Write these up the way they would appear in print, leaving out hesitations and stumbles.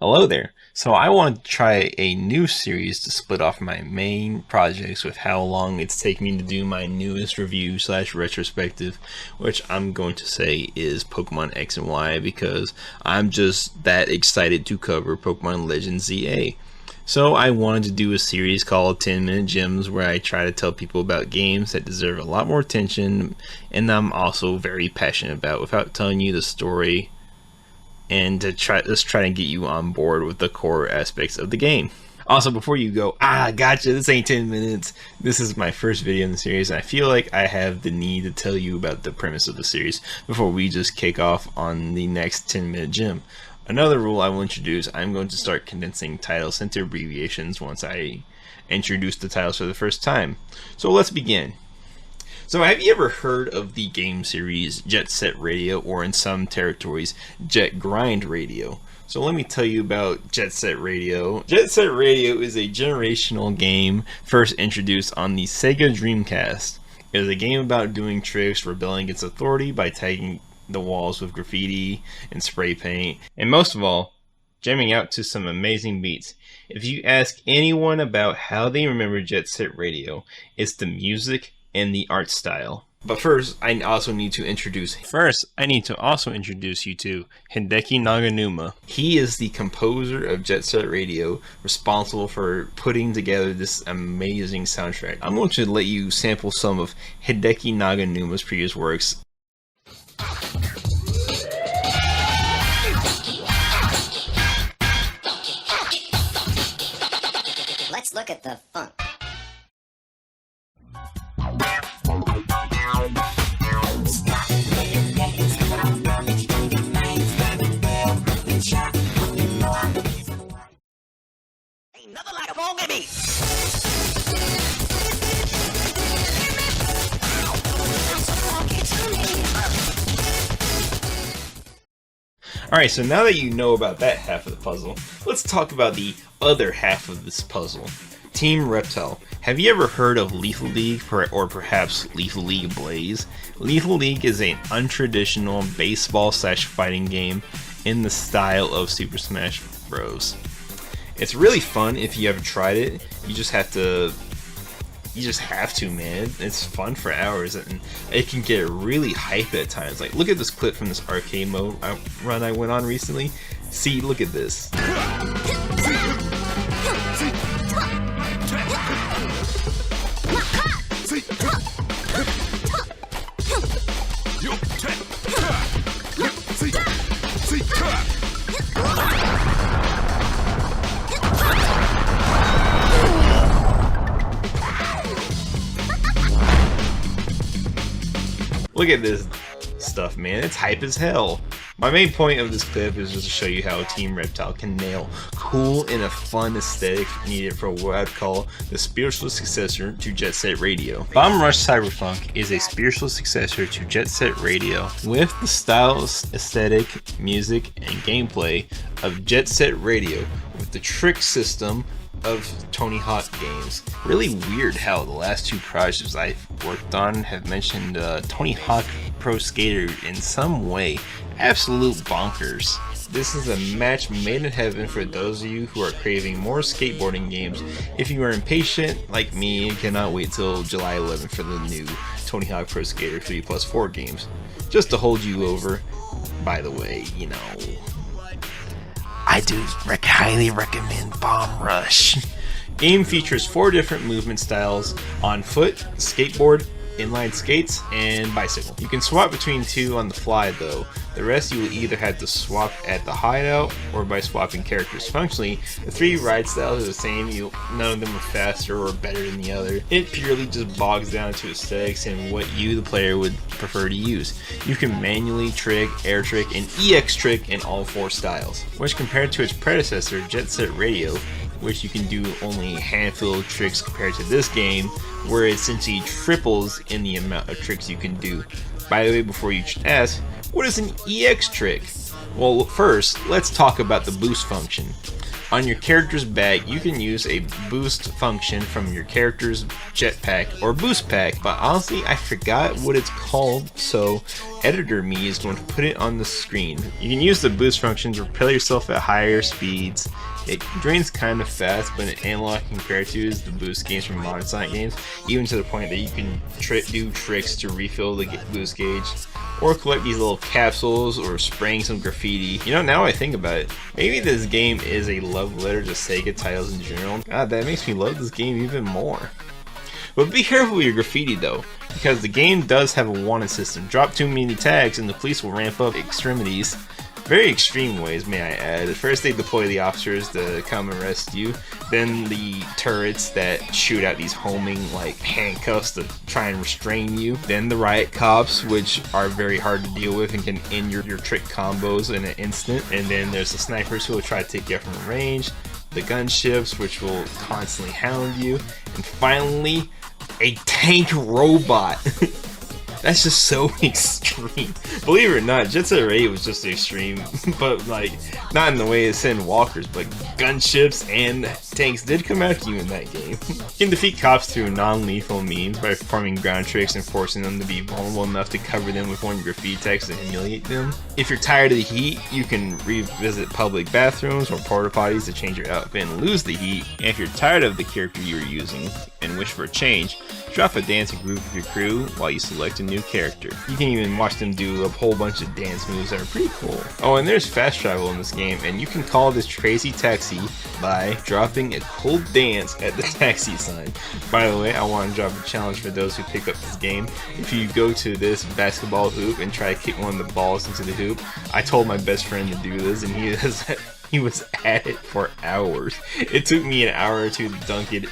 Hello there. So I want to try a new series to split off my main projects with how long it's taking me to do my newest review slash retrospective, which I'm going to say is Pokemon X and Y because I'm just that excited to cover Pokemon Legends ZA. So I wanted to do a series called 10-Minute Gems where I try to tell people about games that deserve a lot more attention and I'm also very passionate about without telling you the story, and to try to get you on board with the core aspects of the game. Also, before you go, gotcha, this ain't 10 minutes. This is my first video in the series, and I feel like I have the need to tell you about the premise of the series before we just kick off on the next 10-minute gem. Another rule I will introduce, I'm going to start condensing titles into abbreviations once I introduce the titles for the first time. So let's begin. So have you ever heard of the game series Jet Set Radio, or in some territories, Jet Grind Radio? So let me tell you about Jet Set Radio. Jet Set Radio is a generational game first introduced on the Sega Dreamcast. It is a game about doing tricks, rebelling against authority by tagging the walls with graffiti and spray paint, and most of all, jamming out to some amazing beats. If you ask anyone about how they remember Jet Set Radio, it's the music and the art style. But first, I also need to introduce you to Hideki Naganuma. He is the composer of Jet Set Radio, responsible for putting together this amazing soundtrack. I'm going to let you sample some of Hideki Naganuma's previous works. Let's look at the funk. Ain't nothing like a bone me. Alright, so now that you know about that half of the puzzle, let's talk about the other half of this puzzle. Team Reptile. Have you ever heard of Lethal League, or perhaps Lethal League Blaze? Lethal League is an untraditional baseball slash fighting game in the style of Super Smash Bros. It's really fun if you haven't tried it. You just have to, man. It's fun for hours, and it can get really hype at times. Like, look at this clip from this arcade mode run I went on recently. See, look at this. Look at this stuff, man. It's hype as hell. My main point of this clip is just to show you how Team Reptile can nail cool and a fun aesthetic needed for what I'd call the spiritual successor to Jet Set Radio. Bomb Rush Cyberfunk is a spiritual successor to Jet Set Radio with the style, aesthetic, music, and gameplay of Jet Set Radio with the trick system of Tony Hawk games. Really weird how the last two projects I've worked on have mentioned Tony Hawk Pro Skater in some way. Absolute bonkers. This is a match made in heaven for those of you who are craving more skateboarding games. If you are impatient like me and cannot wait till July 11th for the new Tony Hawk Pro Skater 3+4 games. Just to hold you over, by the way, you know, I do highly recommend Bomb Rush. Game features 4 different movement styles: on foot, skateboard, inline skates, and bicycle. You can swap between 2 on the fly though. The rest you will either have to swap at the hideout or by swapping characters. Functionally, the 3 ride styles are the same. None of them are faster or better than the other. It purely just bogs down to aesthetics and what you, the player, would prefer to use. You can manually trick, air trick, and EX trick in all 4 styles, which compared to its predecessor, Jet Set Radio, which you can do only a handful of tricks compared to this game, where it essentially triples in the amount of tricks you can do. By the way, before you ask, what is an EX trick? Well, first, let's talk about the boost function. On your character's back, you can use a boost function from your character's jetpack or boost pack, but honestly I forgot what it's called, so editor me is going to put it on the screen. You can use the boost function to propel yourself at higher speeds. It drains kind of fast, but an analog compared to the boost games from modern Sonic games, even to the point that you can do tricks to refill the boost gauge, or collect these little capsules, or spraying some graffiti. You know, now I think about it, maybe this game is a love letter to Sega titles in general. God, that makes me love this game even more. But be careful with your graffiti though, because the game does have a wanted system. Drop too many tags and the police will ramp up extremities. Very extreme ways, may I add. First they deploy the officers to come and arrest you, then the turrets that shoot out these homing like handcuffs to try and restrain you, then the riot cops, which are very hard to deal with and can end your trick combos in an instant, and then there's the snipers who will try to take you out from range, the gunships which will constantly hound you, and finally a tank robot. That's just so extreme. Believe it or not, Jet Set Radio was just extreme, but like not in the way it's in walkers, but gunships and tanks did come after you in that game. You can defeat cops through non-lethal means by performing ground tricks and forcing them to be vulnerable enough to cover them with one of your graffiti tags to humiliate them. If you're tired of the heat, you can revisit public bathrooms or porta potties to change your outfit and lose the heat. And if you're tired of the character you were using and wish for a change, drop a dancing group with your crew while you select a new character. You can even watch them do a whole bunch of dance moves that are pretty cool. Oh, and there's fast travel in this game, and you can call this crazy taxi by dropping a cool dance at the taxi sign. By the way, I want to drop a challenge for those who pick up this game. If you go to this basketball hoop and try to kick one of the balls into the hoop, I told my best friend to do this, and he was at it for hours. It took me an hour or two to dunk it,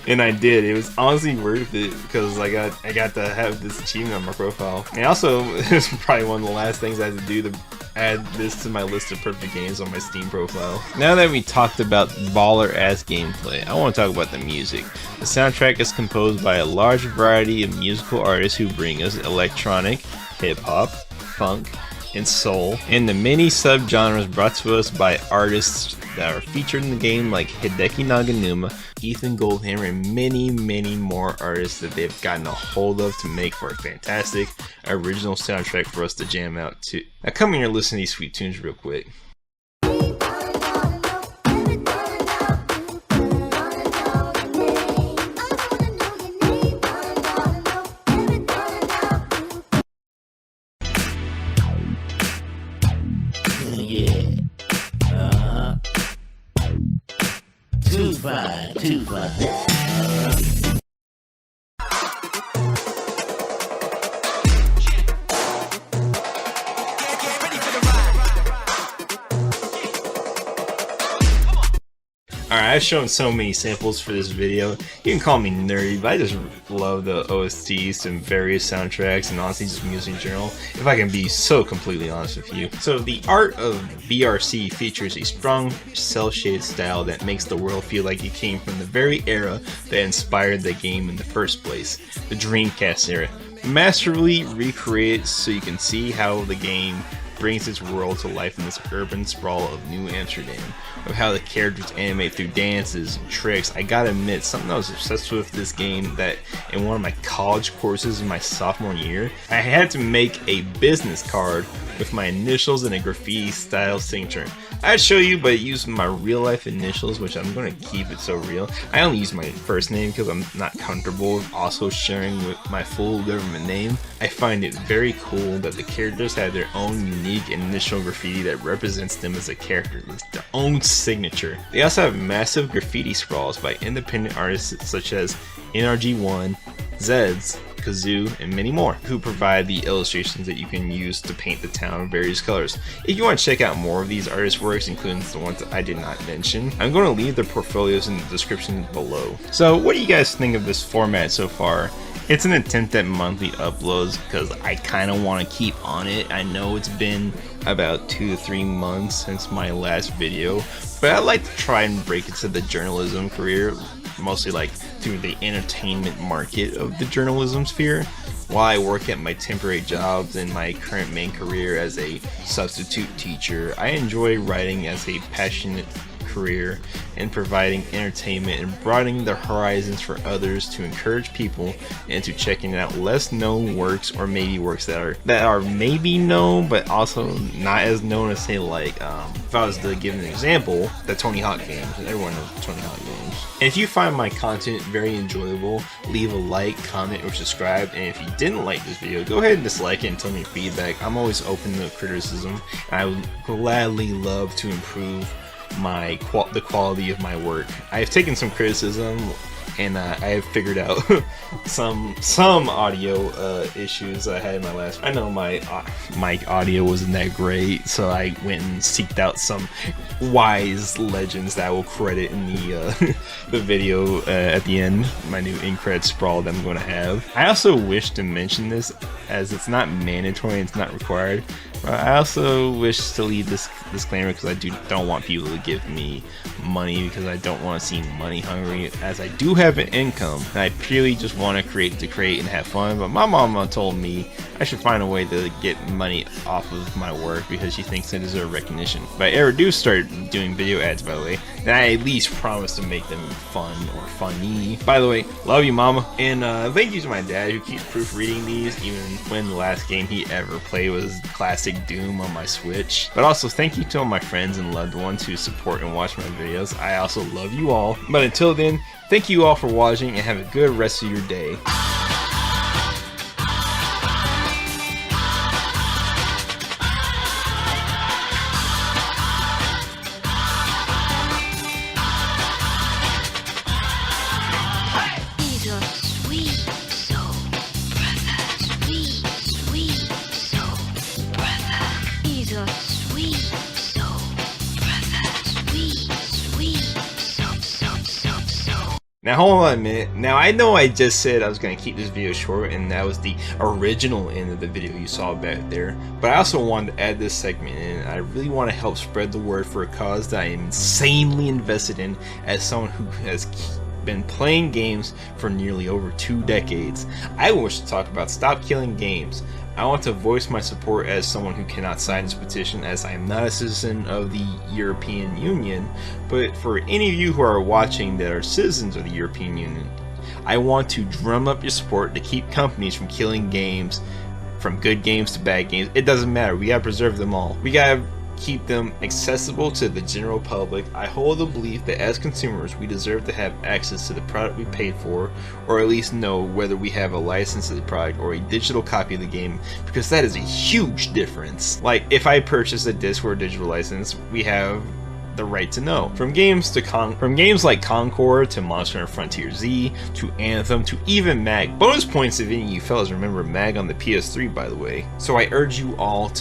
and I did. It was honestly worth it because I got to have this achievement on my profile. And also, it was probably one of the last things I had to do to add this to my list of perfect games on my Steam profile. Now that we talked about baller ass gameplay, I want to talk about the music. The soundtrack is composed by a large variety of musical artists who bring us electronic, hip hop, funk, and soul, and the many subgenres brought to us by artists that are featured in the game like Hideki Naganuma, Ethan Goldhammer, and many more artists that they've gotten a hold of to make for a fantastic original soundtrack for us to jam out to. Now come here and listen to these sweet tunes real quick. Too fine. Alright, I've shown so many samples for this video. You can call me nerdy, but I just love the OSTs to various soundtracks and honestly just music in general, if I can be so completely honest with you. So the art of BRC features a strong cel-shaded style that makes the world feel like it came from the very era that inspired the game in the first place, the Dreamcast era. Masterfully recreated so you can see how the game brings its world to life in this urban sprawl of New Amsterdam, of how the characters animate through dances and tricks. I gotta admit, something I was obsessed with this game that in one of my college courses in my sophomore year, I had to make a business card with my initials and a graffiti style signature. I'd show you, but I used my real life initials, which I'm going to keep it so real. I only use my first name because I'm not comfortable with also sharing with my full government name. I find it very cool that the characters have their own unique initial graffiti that represents them as a character, their own signature. They also have massive graffiti scrawls by independent artists such as NRG1, Zeds, Kazoo, and many more, who provide the illustrations that you can use to paint the town in various colors. If you want to check out more of these artists' works, including the ones that I did not mention, I'm going to leave their portfolios in the description below. So what do you guys think of this format so far? It's an attempt at monthly uploads because I kind of want to keep on it. I know it's been about 2 to 3 months since my last video, but I like to try and break into the journalism career, mostly like through the entertainment market of the journalism sphere. while I work at my temporary jobs and my current main career as a substitute teacher. I enjoy writing as a passionate career and providing entertainment and broadening the horizons for others to encourage people into checking out less known works, or maybe works that are maybe known but also not as known as, say, like if I was to give an example, the Tony Hawk games. Everyone knows Tony Hawk games. And if you find my content very enjoyable, leave a like, comment, or subscribe. And if you didn't like this video, go ahead and dislike it and tell me your feedback. I'm always open to criticism, and I would gladly love to improve the quality of my work. I have taken some criticism, and I have figured out some audio issues I had in my last. I know my mic audio wasn't that great, so I went and seeked out some wise legends that I will credit in the the video at the end. My new in credit sprawl that I'm going to have. I also wish to mention this, as it's not mandatory and it's not required. I also wish to leave this disclaimer because I don't want people to give me money, because I don't want to seem money hungry, as I do have an income and I purely just want to create and have fun. But my mama told me I should find a way to get money off of my work because she thinks I deserve recognition. If I ever do start doing video ads, by the way, then I at least promise to make them fun or funny. By the way, love you, mama. And thank you to my dad who keeps proofreading these, even when the last game he ever played was classic Doom on my Switch. But also thank you to all my friends and loved ones who support and watch my videos. I also love you all. But until then, thank you all for watching and have a good rest of your day. He's a sweet soul brother, sweet, sweet soul brother. He's a sweet soul brother, sweet, sweet soul. Now hold on a minute. Now I know I just said I was going to keep this video short, and that was the original end of the video you saw back there. But I also wanted to add this segment in. I really want to help spread the word for a cause that I am insanely invested in, as someone who has been playing games for nearly over 2 decades. I wish to talk about Stop Killing Games. I want to voice my support as someone who cannot sign this petition, as I am not a citizen of the European Union. But for any of you who are watching that are citizens of the European Union, I want to drum up your support to keep companies from killing games, from good games to bad games. It doesn't matter. We gotta preserve them all. We gotta keep them accessible to the general public. I hold the belief that as consumers, we deserve to have access to the product we paid for, or at least know whether we have a license to the product or a digital copy of the game, because that is a huge difference. Like, if I purchase a disc or a digital license, we have the right to know. From games like Concord to Monster Hunter Frontier Z to Anthem to even Mag. Bonus points if any of you fellas remember Mag on the PS3, by the way. So I urge you all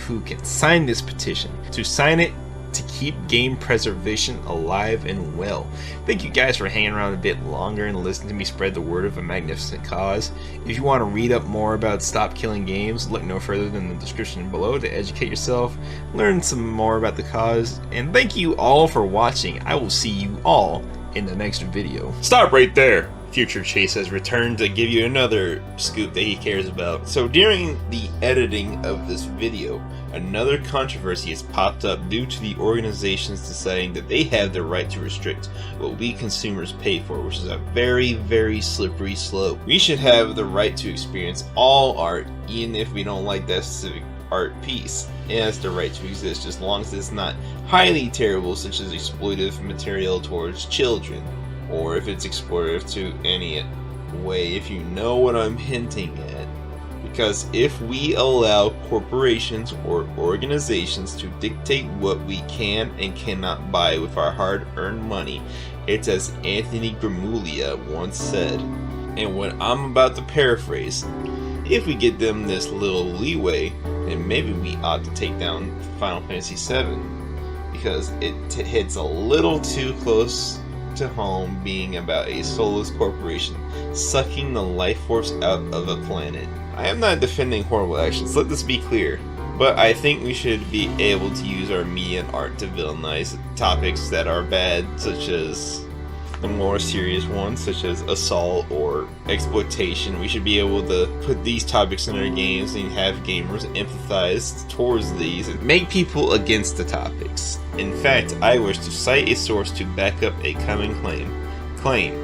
who can sign this petition to sign it to keep game preservation alive and well. Thank you guys for hanging around a bit longer and listening to me spread the word of a magnificent cause. If you want to read up more about Stop Killing Games, look no further than the description below to educate yourself, learn some more about the cause, and thank you all for watching. I will see you all in the next video. Stop right there! Future Chase has returned to give you another scoop that he cares about. So during the editing of this video, another controversy has popped up due to the organizations deciding that they have the right to restrict what we consumers pay for, which is a very, very slippery slope. We should have the right to experience all art, even if we don't like that specific art piece. It has the right to exist, as long as it's not highly terrible, such as exploitive material towards children, or if it's exploitative to any way, if you know what I'm hinting at. Because if we allow corporations or organizations to dictate what we can and cannot buy with our hard-earned money, it's as Anthony Gramuglia once said, and what I'm about to paraphrase, if we give them this little leeway, then maybe we ought to take down Final Fantasy VII, because it hits a little too close to home, being about a soulless corporation sucking the life force out of a planet. I am not defending horrible actions, let this be clear, but I think we should be able to use our media and art to villainize topics that are bad, such as the more serious ones, such as assault or exploitation. We should be able to put these topics in our games and have gamers empathize towards these and make people against the topics. In fact, I wish to cite a source to back up a common claim.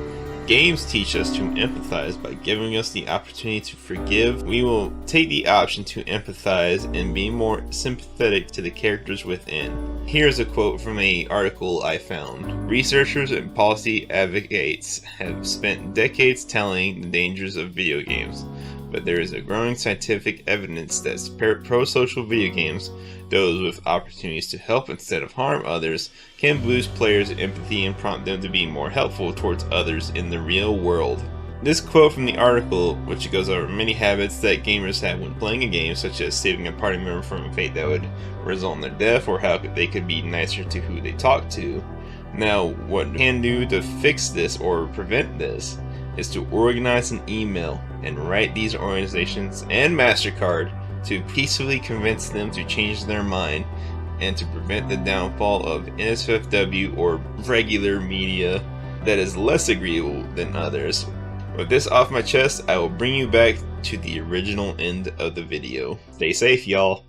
Games teach us to empathize by giving us the opportunity to forgive. We will take the option to empathize and be more sympathetic to the characters within. Here's a quote from an article I found. Researchers and policy advocates have spent decades telling the dangers of video games, but there is a growing scientific evidence that pro-social video games, those with opportunities to help instead of harm others, can boost players' empathy and prompt them to be more helpful towards others in the real world. This quote from the article, which goes over many habits that gamers have when playing a game, such as saving a party member from a fate that would result in their death, or how they could be nicer to who they talk to. Now, what we can do to fix this or prevent this is to organize an email and write these organizations and MasterCard to peacefully convince them to change their mind and to prevent the downfall of NSFW or regular media that is less agreeable than others. With this off my chest, I will bring you back to the original end of the video. Stay safe, y'all.